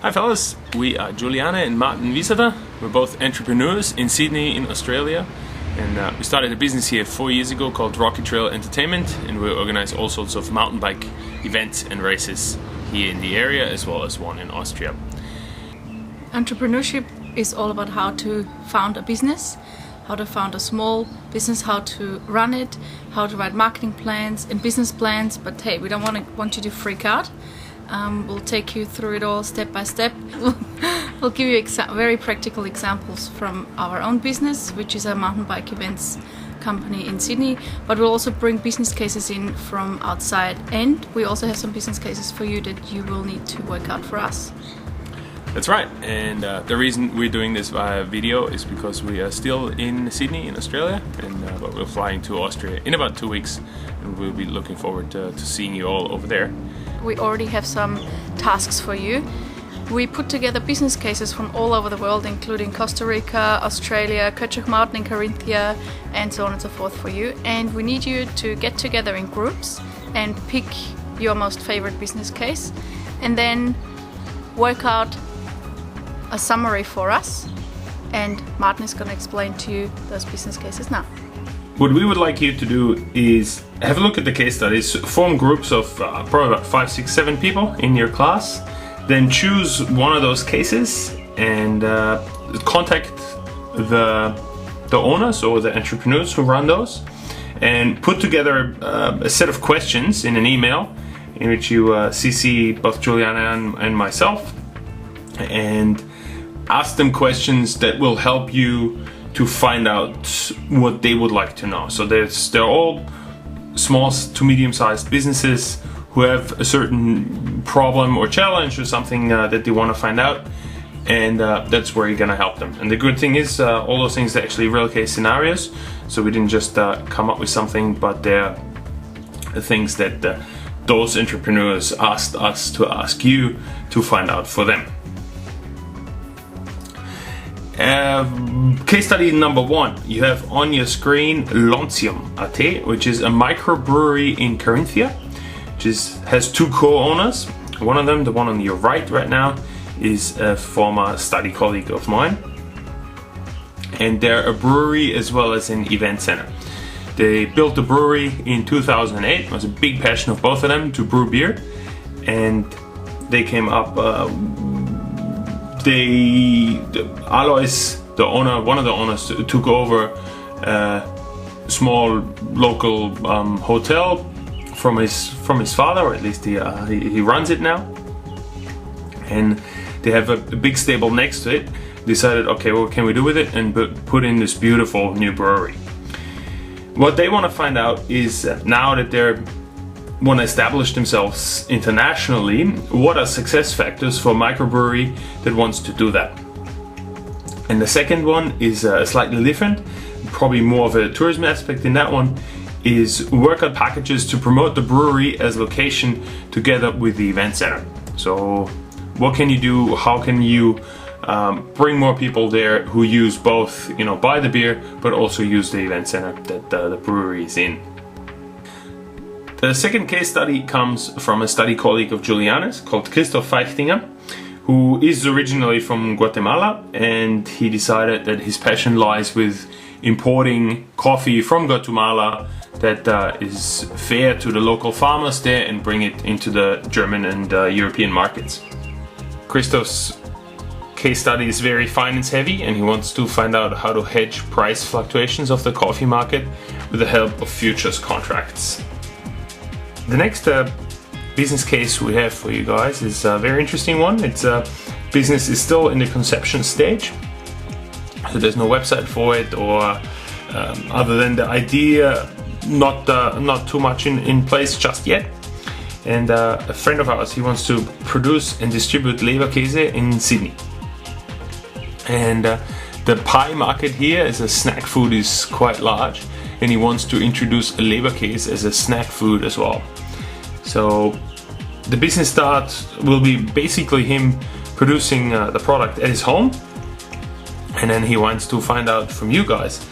Hi fellas, we are Juliana and Martin Wiesever. We're both entrepreneurs in Sydney in Australia, and we started a business here 4 years ago called Rocky Trail Entertainment, and we organize all sorts of mountain bike events and races here in the area as well as one in Austria. Entrepreneurship is all about how to found a business, how to found a small business, how to run it, how to write marketing plans and business plans. But hey, we don't want you to freak out. We'll take you through it all step by step. We'll give you very practical examples from our own business, which is a mountain bike events company in Sydney, but we'll also bring business cases in from outside, and we also have some business cases for you that you will need to work out for us. That's right, and the reason we're doing this via video is because we are still in Sydney in Australia, and but we're flying to Austria in about 2 weeks, and we'll be looking forward to seeing you all over there. We already have some tasks for you. We put together business cases from all over the world, including Costa Rica, Australia, Kötschach Mountain in Carinthia, and so on and so forth for you. And we need you to get together in groups and pick your most favorite business case, and then work out a summary for us. And Martin is going to explain to you those business cases now. What we would like you to do is have a look at the case studies, form groups of probably about 5, 6, 7 people in your class, then choose one of those cases and contact the owners or the entrepreneurs who run those, and put together a set of questions in an email in which you CC both Juliana and myself, and ask them questions that will help you to find out what they would like to know. So they're all small to medium-sized businesses who have a certain problem or challenge or something that they want to find out, and that's where you're gonna help them. And the good thing is all those things are actually real case scenarios, so we didn't just come up with something, but they're things that those entrepreneurs asked us to ask you to find out for them. Case study number 1, you have on your screen Lontium.at, which is a microbrewery in Carinthia, which has 2 co-owners. One of them, the one on your right now, is a former study colleague of mine, and they're a brewery as well as an event center. They built the brewery in 2008. It was a big passion of both of them to brew beer, and they came up Alois, the owner, one of the owners, took over a small local hotel from his father, or at least he runs it now. And they have a big stable next to it. Decided, okay, what can we do with it, and put in this beautiful new brewery. What they want to find out is now that they want to establish themselves internationally, what are success factors for a microbrewery that wants to do that. And the second one is slightly different, probably more of a tourism aspect in that one, is work out packages to promote the brewery as location together with the event center. So what can you do? How can you bring more people there who use both, buy the beer, but also use the event center that the brewery is in. The second case study comes from a study colleague of Juliana's called Christoph Feichtinger, who is originally from Guatemala, and he decided that his passion lies with importing coffee from Guatemala that is fair to the local farmers there and bring it into the German and European markets. Christoph's case study is very finance heavy, and he wants to find out how to hedge price fluctuations of the coffee market with the help of futures contracts. The next business case we have for you guys is a very interesting one. It's business is still in the conception stage, so there's no website for it, or other than the idea, not too much in place just yet. And a friend of ours, he wants to produce and distribute Leberkäse in Sydney. And the pie market here as a snack food is quite large, and he wants to introduce a Leberkäse as a snack food as well. So the business start will be basically him producing the product at his home, and then he wants to find out from you guys.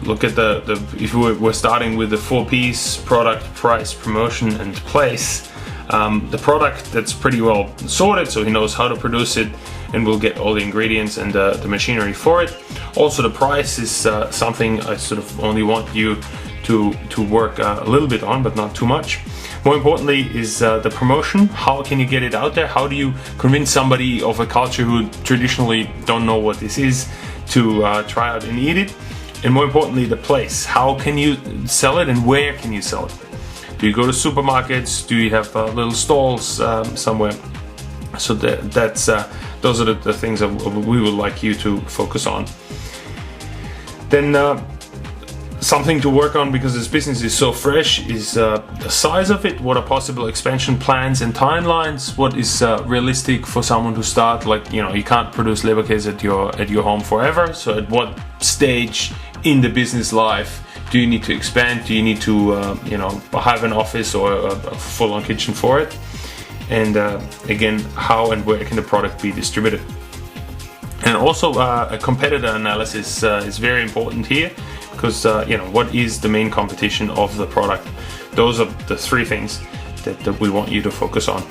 Look at if we're starting with the 4 P's: product, price, promotion, and place. the product that's pretty well sorted, so he knows how to produce it and will get all the ingredients and the machinery for it. Also, the price is something I sort of only want you to work a little bit on, but not too much. More importantly is the promotion. How can you get it out there? How do you convince somebody of a culture who traditionally don't know what this is to try out and eat it? And more importantly, the place. How can you sell it and where can you sell it? Do you go to supermarkets? Do you have little stalls somewhere? So those are the things that we would like you to focus on. Then something to work on, because this business is so fresh, is the size of it. What are possible expansion plans and timelines? What is realistic for someone to start? Like, you can't produce Leberkäse at your home forever. So at what stage in the business life do you need to expand? Do you need to have an office or a full-on kitchen for it? And again, how and where can the product be distributed? And also a competitor analysis is very important here, because what is the main competition of the product? Those are the three things that we want you to focus on.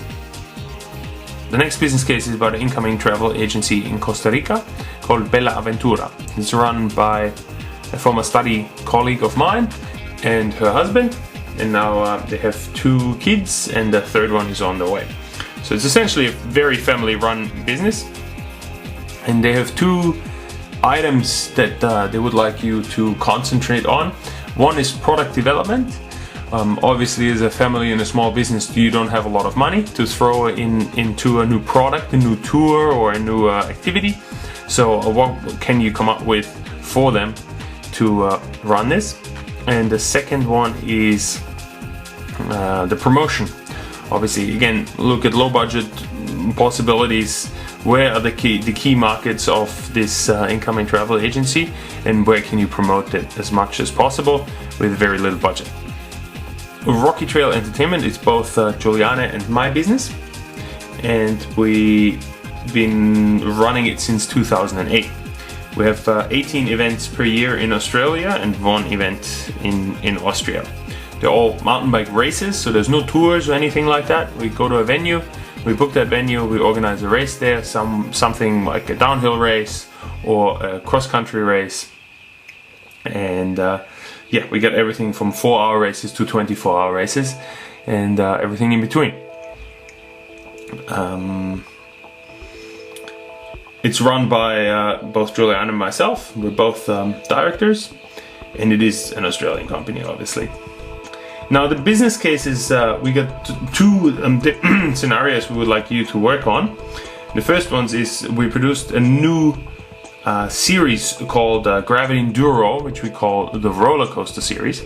The next business case is about an incoming travel agency in Costa Rica called Bella Aventura. It's run by a former study colleague of mine and her husband, and now they have 2 kids and the third one is on the way. So it's essentially a very family-run business, and they have 2 items that they would like you to concentrate on. One is product development. Obviously, as a family and a small business, you don't have a lot of money to throw into a new product, a new tour, or a new activity. So what can you come up with for them to run this? And the second one is the promotion. Obviously, again, look at low budget possibilities. Where are the key markets of this incoming travel agency, and where can you promote it as much as possible with very little budget? Rocky Trail Entertainment is both Juliana and my business, and we've been running it since 2008. We have 18 events per year in Australia and 1 event in Austria. They're all mountain bike races, so there's no tours or anything like that. We go to a venue, we book that venue, we organize a race there, something like a downhill race or a cross-country race. And we get everything from 4-hour races to 24-hour races, and everything in between. It's run by both Juliana and myself. We're both directors, and it is an Australian company, obviously. Now, the business cases, we got 2 scenarios we would like you to work on. The first one is we produced a new series called Gravity Enduro, which we call the roller coaster series.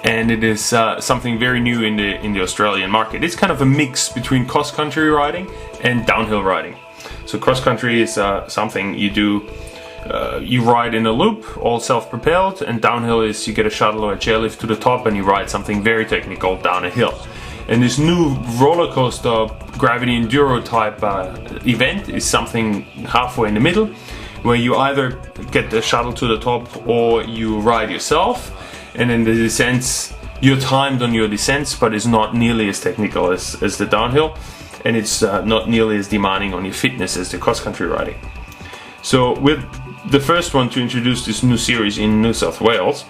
And it is something very new in the Australian market. It's kind of a mix between cross-country riding and downhill riding. So cross-country is something you do. You ride in a loop, all self-propelled, and downhill is you get a shuttle or a chairlift to the top and you ride something very technical down a hill. And this new roller coaster Gravity Enduro type event is something halfway in the middle, where you either get the shuttle to the top or you ride yourself, and in the descents you're timed on your descents, but it's not nearly as technical as the downhill, and it's not nearly as demanding on your fitness as the cross-country riding. So with the first one to introduce this new series in New South Wales,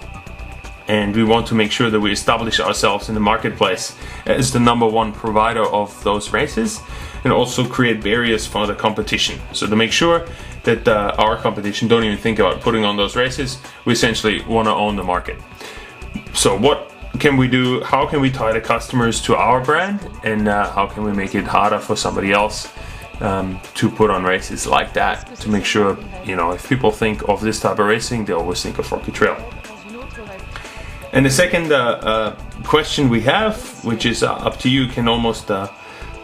and we want to make sure that we establish ourselves in the marketplace as the #1 provider of those races, and also create barriers for the competition. So to make sure that our competition don't even think about putting on those races, we essentially want to own the market. So what can we do? How can we tie the customers to our brand, and how can we make it harder for somebody else to put on races like that, to make sure, if people think of this type of racing, they always think of Rocky Trail. And the second question we have, which is up to you, can almost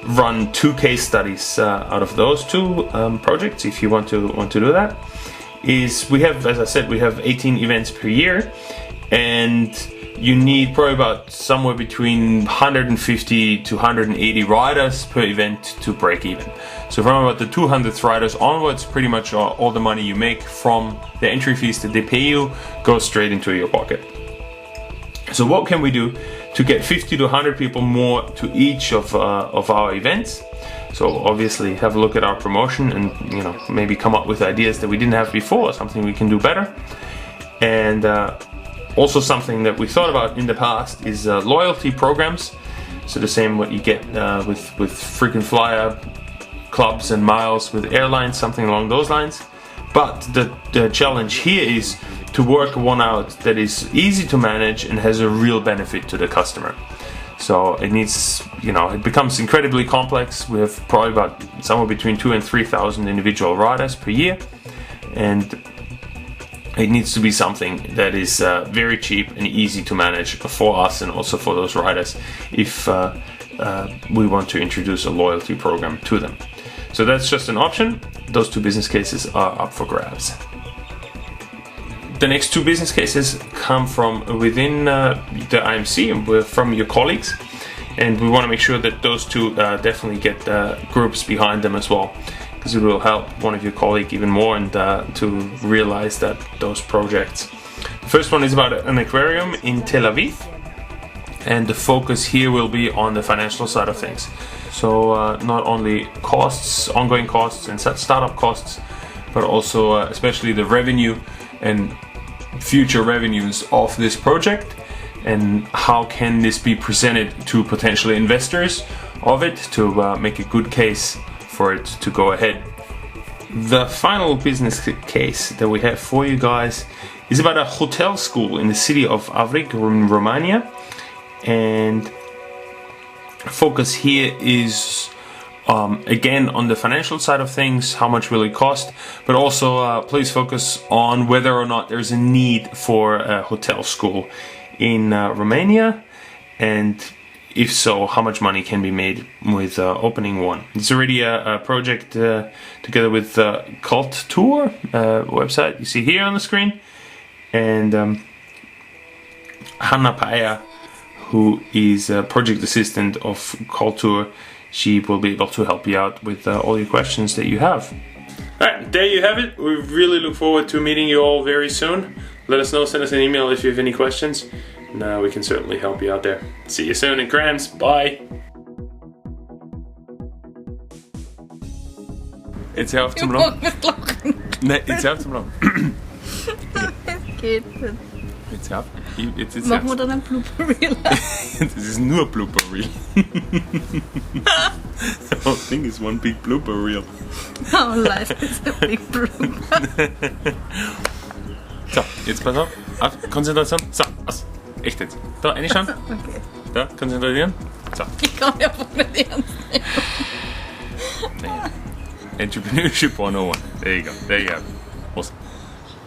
run 2 case studies out of those 2 projects if you want to do that, is we have, as I said, we have 18 events per year, and you need probably about somewhere between 150 to 180 riders per event to break even. So from about the 200th riders onwards, pretty much all the money you make from the entry fees that they pay you goes straight into your pocket. So what can we do to get 50 to 100 people more to each of our events. So obviously have a look at our promotion and maybe come up with ideas that we didn't have before, something we can do better. And also something that we thought about in the past is loyalty programs. So the same what you get with frequent flyer clubs and miles with airlines, something along those lines. But the challenge here is to work one out that is easy to manage and has a real benefit to the customer. So it needs, it becomes incredibly complex. We have probably about somewhere between 2,000 and 3,000 individual riders per year, and it needs to be something that is very cheap and easy to manage for us and also for those riders if we want to introduce a loyalty program to them. So that's just an option. Those two business cases are up for grabs. The next two business cases come from within the IMC and from your colleagues, and we want to make sure that those two definitely get groups behind them as well, because it will help one of your colleagues even more and to realize that those projects. The first one is about an aquarium in Tel Aviv, and the focus here will be on the financial side of things. So not only costs, ongoing costs and startup costs, but also especially the revenue and future revenues of this project, and how can this be presented to potential investors of it to make a good case for it to go ahead. The final business case that we have for you guys is about a hotel school in the city of Avrig in Romania, and focus here is again on the financial side of things, how much will it cost, but also please focus on whether or not there's a need for a hotel school in Romania, and if so, how much money can be made with opening one. It's already a project together with Cult Tour website you see here on the screen, and Hanna Paya, who is a project assistant of Cult Tour, she will be able to help you out with all your questions that you have. Alright, there you have it. We really look forward to meeting you all very soon. Let us know, send us an email if you have any questions, and we can certainly help you out there. See you soon in Krams. Bye. Jetzt hör auf zum Lachen. Nein, jetzt hör auf zum Lachen. Es geht nicht. Jetzt hör auf. Jetzt machen wir dann ein Blooper Reel. Das ist nur Blooper Reel. The whole thing is one big blooper reel. Our life is a big blooper. So, jetzt pass auf. Konzentration. So, aus. Echt jetzt. Da, reinschauen. Okay. Da, konzentrieren. So. Ich kann ja auch nicht ernst nehmen. Entrepreneurship 101. There you go. There you go. Awesome.